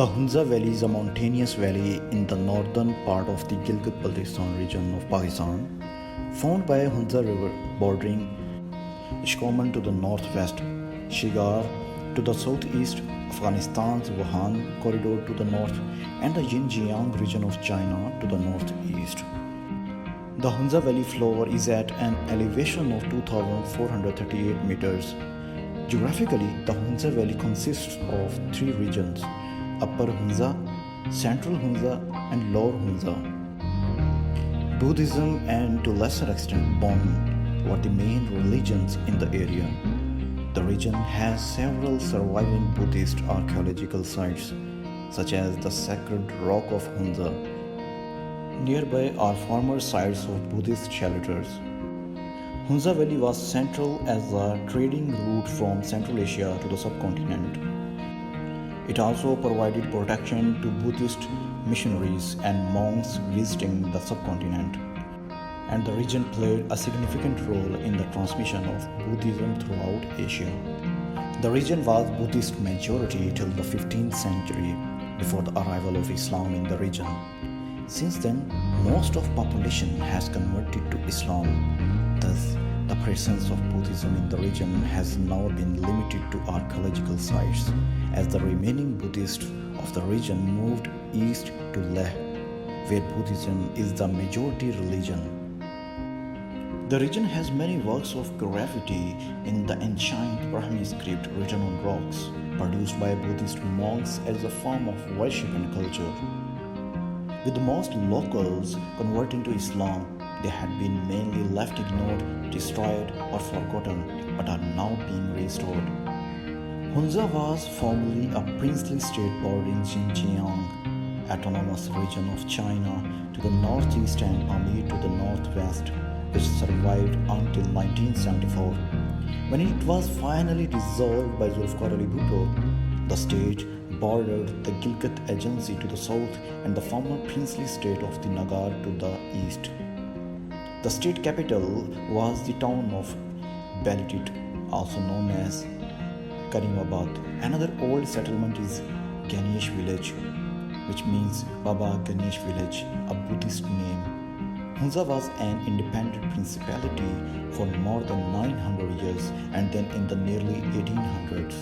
The Hunza Valley is a mountainous valley in the northern part of the Gilgit Baltistan region of Pakistan, formed by Hunza River bordering Ishkoman to the northwest, Shigar to the southeast, Afghanistan's Wuhan corridor to the north, and the Xinjiang region of China to the northeast. The Hunza Valley floor is at an elevation of 2,438 meters. Geographically, the Hunza Valley consists of three regions: Upper Hunza, Central Hunza, and Lower Hunza. Buddhism and to lesser extent Bon were the main religions in the area. The region has several surviving Buddhist archaeological sites, such as the sacred rock of Hunza. Nearby are former sites of Buddhist shelters. Hunza Valley was central as a trading route from Central Asia to the subcontinent. It also provided protection to Buddhist missionaries and monks visiting the subcontinent, and the region played a significant role in the transmission of Buddhism throughout Asia. The region was Buddhist majority till the 15th century before the arrival of Islam in the region. Since then, most of population has converted to Islam. Thus, the presence of Buddhism in the region has now been limited to archaeological sites, as the remaining Buddhists of the region moved east to Leh, where Buddhism is the majority religion. The region has many works of graffiti in the ancient Brahmi script written on rocks, produced by Buddhist monks as a form of worship and culture. With most locals converting to Islam, they had been mainly left ignored, destroyed, or forgotten, but are now being restored. Hunza was formerly a princely state bordering Xinjiang, autonomous region of China to the northeast and Amir to the northwest, which survived until 1974. When it was finally dissolved by Zulfikar Ali Bhutto, the state bordered the Gilgit Agency to the south and the former princely state of the Nagar to the east. The state capital was the town of Baltit, also known as Karimabad. Another old settlement is Ganesh village, which means Baba Ganesh village, a Buddhist name. Hunza was an independent principality for more than 900 years, and then in the nearly 1800s,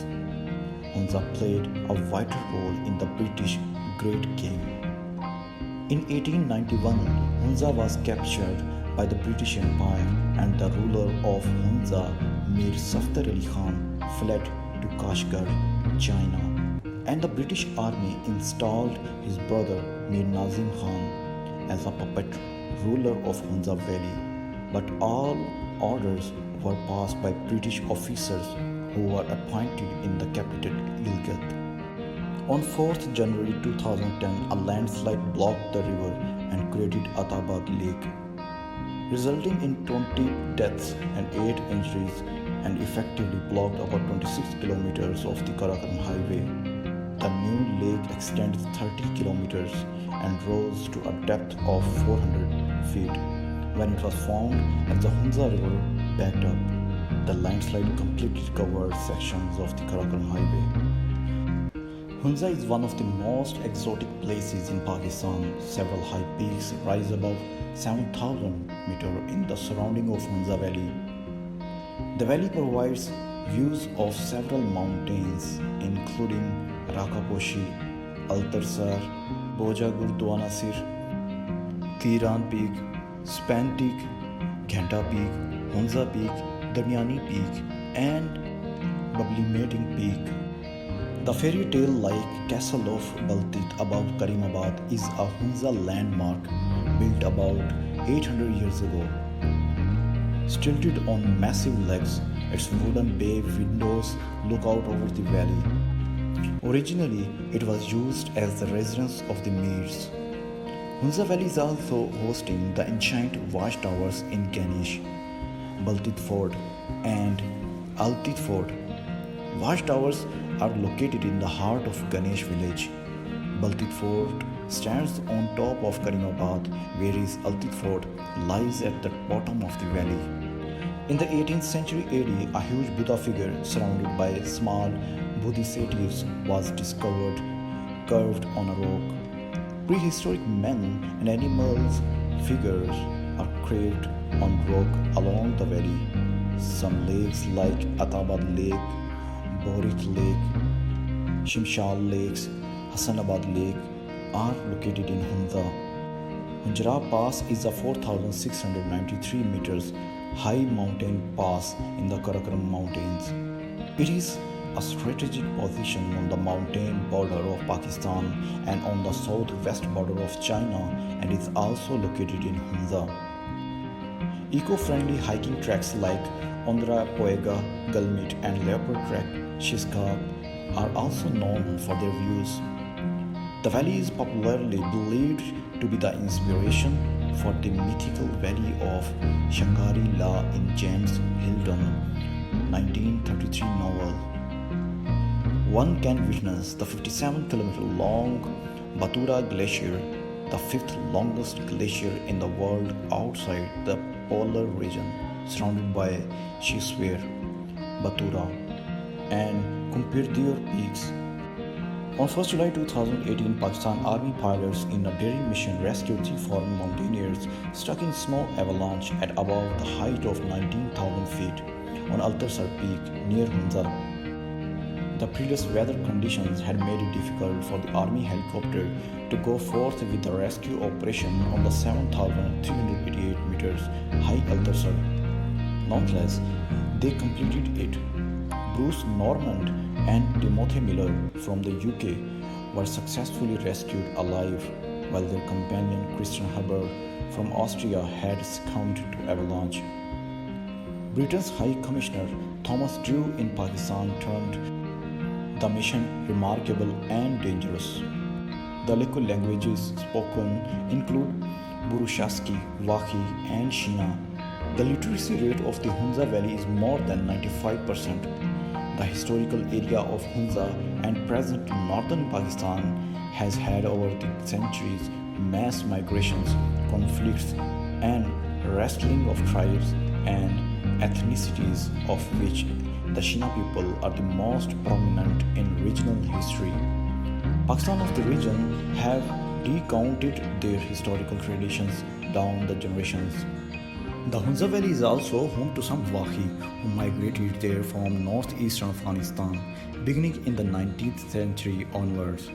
Hunza played a vital role in the British Great Game. In 1891, Hunza was captured by the British Empire, and the ruler of Hunza, Mir Safdar Ali Khan, fled to Kashgar, China, and the British army installed his brother Mir Nazim Khan as a puppet ruler of Hunza Valley. But all orders were passed by British officers who were appointed in the capital Gilgit. On 4th January 2010, a landslide blocked the river and created Atabad Lake, resulting in 20 deaths and 8 injuries, and effectively blocked about 26 kilometers of the Karakoram highway. The new lake extends 30 kilometers and rose to a depth of 400 feet. When it was formed and the Hunza River backed up, the landslide completely covered sections of the Karakoram highway. Hunza is one of the most exotic places in Pakistan. Several high peaks rise above 7,000 meters in the surrounding of Hunza Valley. The valley provides views of several mountains, including Rakaposhi, Altarsar, Boja Gurdwanasir, Tiran Peak, Span Peak, Ghanta Peak, Hunza Peak, Darmiani Peak, and Bablimating Peak. The fairy tale-like castle of Baltit above Karimabad is a Hunza landmark built about 800 years ago. Stilted on massive legs, its wooden bay windows look out over the valley. Originally, it was used as the residence of the Meadows. Hunza Valley is also hosting the ancient watchtowers in Ganesh, Baltit Fort, and Baltit Fort. Watchtowers are located in the heart of Ganesh village. Baltit Fort stands on top of Karimabad, whereas Baltit Fort lies at the bottom of the valley. In the 18th century AD, a huge Buddha figure surrounded by small bodhisattvas was discovered carved on a rock. Prehistoric men and animals figures are carved on rock along the valley. Some lakes like Atabad Lake, Borit Lake, Shimshal Lakes, Hassanabad Lake are located in Hunza. Hunza Pass is a 4,693 meters high mountain pass in the Karakoram Mountains. It is a strategic position on the mountain border of Pakistan and on the southwest border of China, and is also located in Hunza. Eco-friendly hiking tracks like Ondra Poega, Gulmit and Leopard Trek Shishka are also known for their views. The valley is popularly believed to be the inspiration for the mythical valley of Shangri-La in James Hilton 1933 novel. One can witness the 57-kilometer long Batura Glacier, the fifth longest glacier in the world outside the polar region, surrounded by Shishwar, Batura, and Kumpirdir peaks. On 1st July 2018, Pakistan Army pilots in a daring mission rescued 3 foreign mountaineers stuck in snow avalanche at above the height of 19,000 feet on Altarsar Peak near Hunza. The previous weather conditions had made it difficult for the Army helicopter to go forth with the rescue operation on the 7,388 meters high Altarsar. Nonetheless, they completed it. Bruce Normand and Timothy Miller from the UK were successfully rescued alive, while their companion Christian Hubbard from Austria had succumbed to avalanche. Britain's High Commissioner Thomas Drew in Pakistan termed the mission remarkable and dangerous. The local languages spoken include Burushaski, Wakhi, and Shina. The literacy rate of the Hunza Valley is more than 95%. The historical area of Hunza and present northern Pakistan has had over the centuries mass migrations, conflicts, and wrestling of tribes and ethnicities, of which the Shina people are the most prominent in regional history. Pakistan of the region have recounted their historical traditions down the generations. The Hunza Valley is also home to some Wakhi who migrated there from northeastern Afghanistan, beginning in the 19th century onwards.